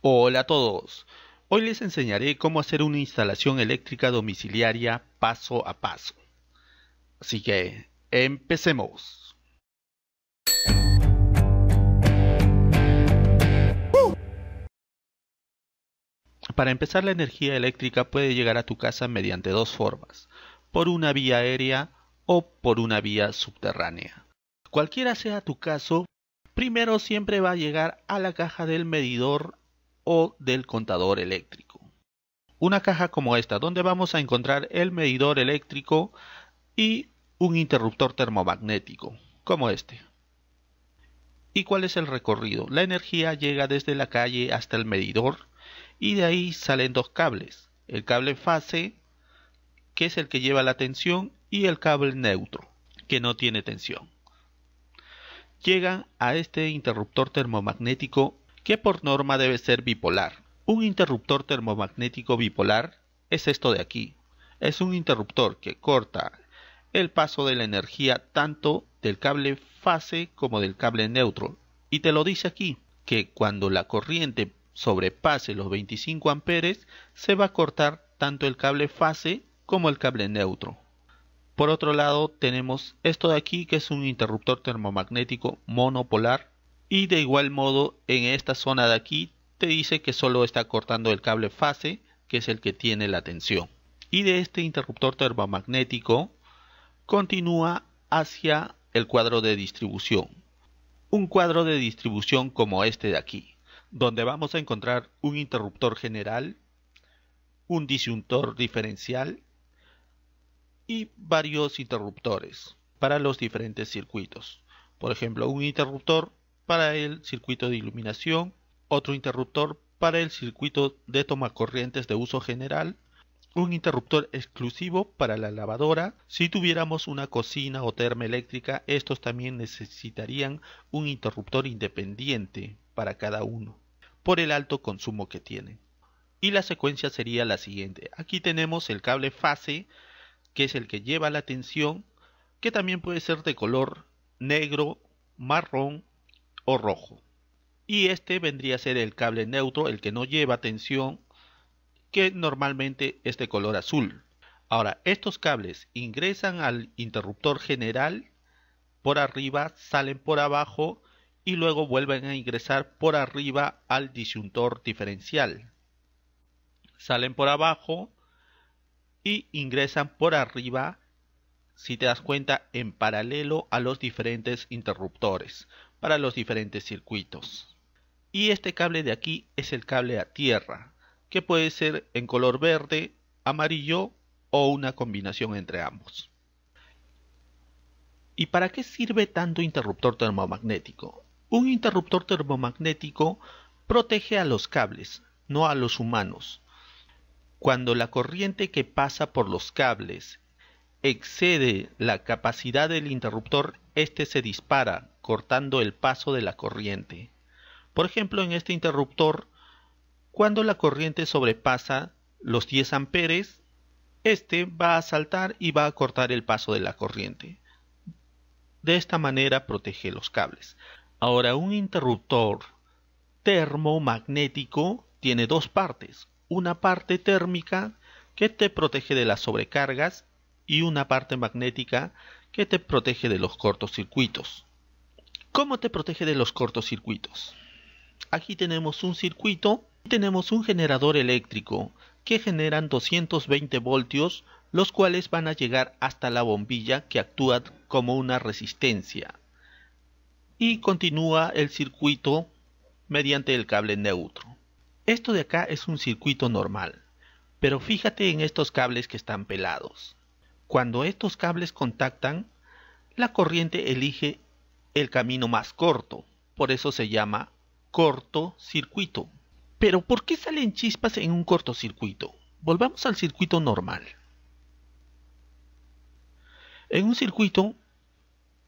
Hola a todos. Hoy les enseñaré cómo hacer una instalación eléctrica domiciliaria paso a paso. Así que empecemos. Para empezar, la energía eléctrica puede llegar a tu casa mediante dos formas: por una vía aérea o por una vía subterránea. Cualquiera sea tu caso, primero siempre va a llegar a la caja del medidor o del contador eléctrico. Una caja como esta, donde vamos a encontrar el medidor eléctrico y un interruptor termomagnético, como este. ¿Y cuál es el recorrido? La energía llega desde la calle hasta el medidor y de ahí salen dos cables: el cable fase, que es el que lleva la tensión, y el cable neutro, que no tiene tensión. Llegan a este interruptor termomagnético, que por norma debe ser bipolar. Un interruptor termomagnético bipolar es esto de aquí. Es un interruptor que corta el paso de la energía tanto del cable fase como del cable neutro. Y te lo dice aquí, que cuando la corriente sobrepase los 25 amperes, se va a cortar tanto el cable fase como el cable neutro. Por otro lado, tenemos esto de aquí, que es un interruptor termomagnético monopolar, y de igual modo en esta zona de aquí te dice que solo está cortando el cable fase, que es el que tiene la tensión. Y de este interruptor termomagnético continúa hacia el cuadro de distribución. Un cuadro de distribución como este de aquí, donde vamos a encontrar un interruptor general, un disyuntor diferencial y varios interruptores para los diferentes circuitos. Por ejemplo, un interruptor para el circuito de iluminación, otro interruptor para el circuito de tomacorrientes de uso general, un interruptor exclusivo para la lavadora. Si tuviéramos una cocina o termoeléctrica, estos también necesitarían un interruptor independiente para cada uno, por el alto consumo que tienen. Y la secuencia sería la siguiente: aquí tenemos el cable fase, que es el que lleva la tensión, que también puede ser de color negro, marrón o rojo. Y este vendría a ser el cable neutro, el que no lleva tensión, que normalmente es de color azul. Ahora, estos cables ingresan al interruptor general por arriba, salen por abajo y luego vuelven a ingresar por arriba al disyuntor diferencial. Salen por abajo y ingresan por arriba, si te das cuenta, en paralelo a los diferentes interruptores para los diferentes circuitos. Y este cable de aquí es el cable a tierra, que puede ser en color verde, amarillo o una combinación entre ambos. ¿Y para qué sirve tanto interruptor termomagnético? Un interruptor termomagnético protege a los cables, no a los humanos. Cuando la corriente que pasa por los cables excede la capacidad del interruptor, este se dispara, cortando el paso de la corriente. Por ejemplo, en este interruptor, cuando la corriente sobrepasa los 10 amperes, este va a saltar y va a cortar el paso de la corriente. De esta manera protege los cables. Ahora, un interruptor termomagnético tiene dos partes: una parte térmica, que te protege de las sobrecargas, y una parte magnética, que te protege de los cortocircuitos. ¿Cómo te protege de los cortocircuitos? Aquí tenemos un circuito y tenemos un generador eléctrico que generan 220 voltios, los cuales van a llegar hasta la bombilla, que actúa como una resistencia, y continúa el circuito mediante el cable neutro. Esto de acá es un circuito normal, pero fíjate en estos cables que están pelados. Cuando estos cables contactan, la corriente elige el camino más corto, por eso se llama cortocircuito. Pero ¿por qué salen chispas en un cortocircuito? Volvamos al circuito normal. En un circuito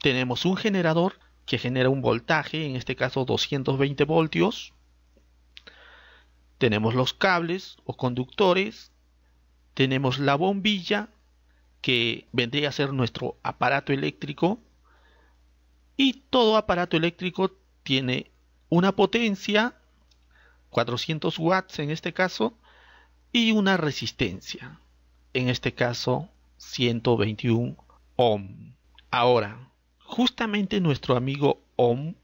tenemos un generador que genera un voltaje, en este caso 220 voltios. Tenemos los cables o conductores, tenemos la bombilla, que vendría a ser nuestro aparato eléctrico, y todo aparato eléctrico tiene una potencia 400 watts en este caso, y una resistencia, en este caso 121 ohm. Ahora, justamente nuestro amigo Ohm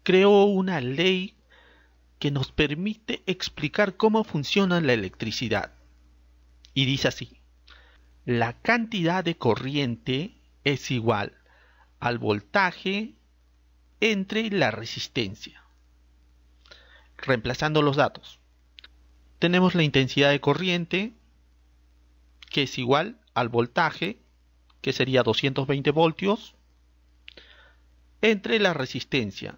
creó una ley que nos permite explicar cómo funciona la electricidad. Y dice así: la cantidad de corriente es igual al voltaje entre la resistencia. Reemplazando los datos, tenemos la intensidad de corriente, que es igual al voltaje, que sería 220 voltios, entre la resistencia,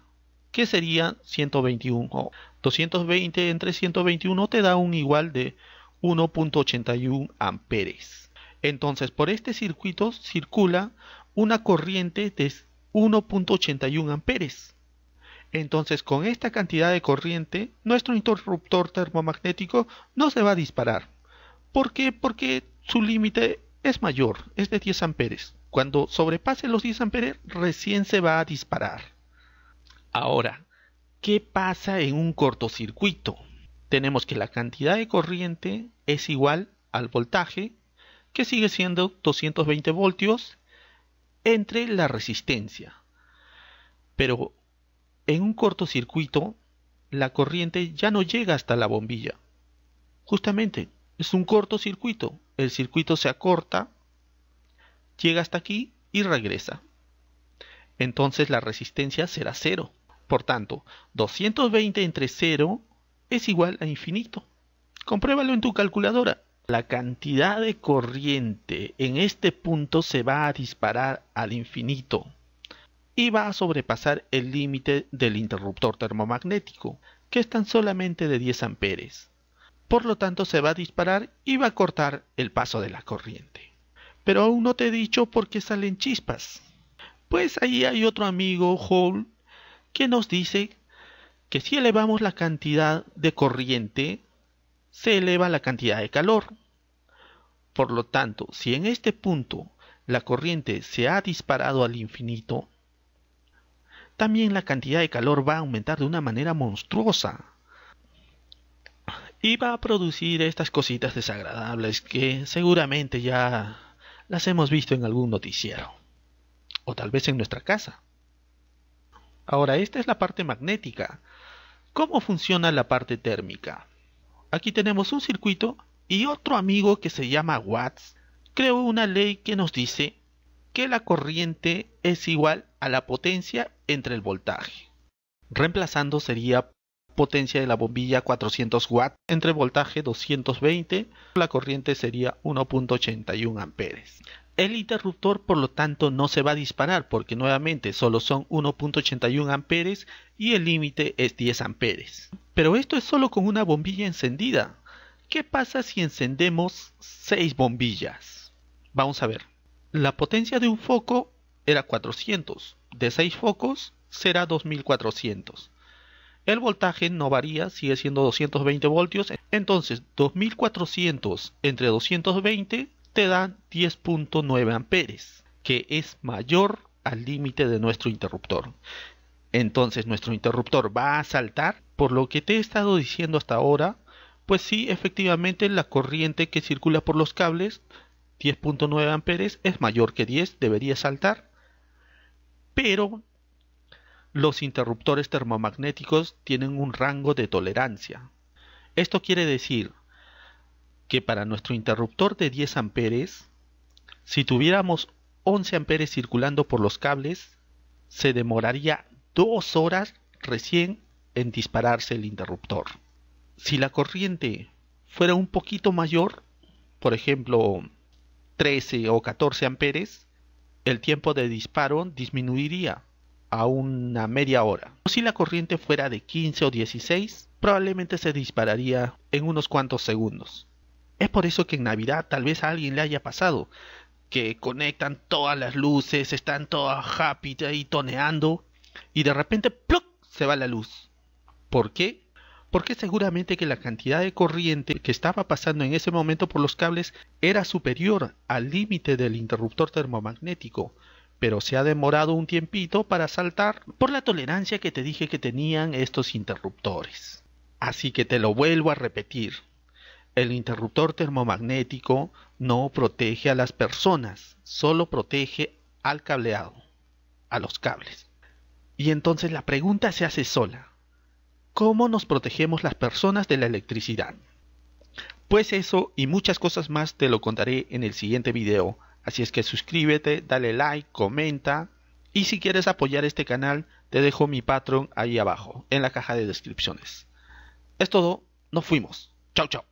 que sería 121 ohm. 220 entre 121 te da un igual de 1.81 amperes. Entonces, por este circuito circula una corriente de 1.81 amperes. Entonces, con esta cantidad de corriente, nuestro interruptor termomagnético no se va a disparar. ¿Por qué? Porque su límite es mayor, es de 10 amperes. Cuando sobrepase los 10 amperes, recién se va a disparar. Ahora, ¿qué pasa en un cortocircuito? Tenemos que la cantidad de corriente es igual al voltaje, que sigue siendo 220 voltios, entre la resistencia. Pero en un cortocircuito, la corriente ya no llega hasta la bombilla. Justamente, es un cortocircuito. El circuito se acorta, llega hasta aquí y regresa. Entonces la resistencia será 0. Por tanto, 220 entre 0 es igual a infinito. Compruébalo en tu calculadora. La cantidad de corriente en este punto se va a disparar al infinito y va a sobrepasar el límite del interruptor termomagnético, que es tan solamente de 10 amperes. Por lo tanto, se va a disparar y va a cortar el paso de la corriente. Pero aún no te he dicho por qué salen chispas. Pues ahí hay otro amigo, Joule, que nos dice que si elevamos la cantidad de corriente, se eleva la cantidad de calor. Por lo tanto, si en este punto la corriente se ha disparado al infinito, también la cantidad de calor va a aumentar de una manera monstruosa. Y va a producir estas cositas desagradables que seguramente ya las hemos visto en algún noticiero. O tal vez en nuestra casa. Ahora, esta es la parte magnética. ¿Cómo funciona la parte térmica? Aquí tenemos un circuito y otro amigo que se llama Watts creó una ley que nos dice que la corriente es igual a la potencia entre el voltaje. Reemplazando sería potencia de la bombilla 400 watts entre voltaje 220, la corriente sería 1.81 amperes. El interruptor, por lo tanto, no se va a disparar porque nuevamente solo son 1.81 amperes y el límite es 10 amperes. Pero esto es solo con una bombilla encendida. ¿Qué pasa si encendemos 6 bombillas? Vamos a ver. La potencia de un foco era 400. De 6 focos será 2400. El voltaje no varía, sigue siendo 220 voltios. Entonces 2400 entre 220 te dan 10.9 amperes, que es mayor al límite de nuestro interruptor. Entonces nuestro interruptor va a saltar. Por lo que te he estado diciendo hasta ahora, pues sí, efectivamente la corriente que circula por los cables, 10.9 amperes, es mayor que 10, debería saltar. Pero los interruptores termomagnéticos tienen un rango de tolerancia. Esto quiere decir que para nuestro interruptor de 10 amperes, si tuviéramos 11 amperes circulando por los cables, se demoraría 2 horas recién en dispararse el interruptor. Si la corriente fuera un poquito mayor, por ejemplo 13 o 14 amperes, el tiempo de disparo disminuiría a una media hora. Si la corriente fuera de 15 o 16, probablemente se dispararía en unos cuantos segundos. Es por eso que en Navidad tal vez a alguien le haya pasado que conectan todas las luces, están todas happy ahí toneando y de repente ¡pluc!, se va la luz. ¿Por qué? Porque seguramente que la cantidad de corriente que estaba pasando en ese momento por los cables era superior al límite del interruptor termomagnético, pero se ha demorado un tiempito para saltar por la tolerancia que te dije que tenían estos interruptores. Así que te lo vuelvo a repetir. El interruptor termomagnético no protege a las personas, solo protege al cableado, a los cables. Y entonces la pregunta se hace sola. ¿Cómo nos protegemos las personas de la electricidad? Pues eso y muchas cosas más te lo contaré en el siguiente video. Así es que suscríbete, dale like, comenta. Y si quieres apoyar este canal, te dejo mi Patreon ahí abajo, en la caja de descripciones. Es todo, nos fuimos. Chau, chau.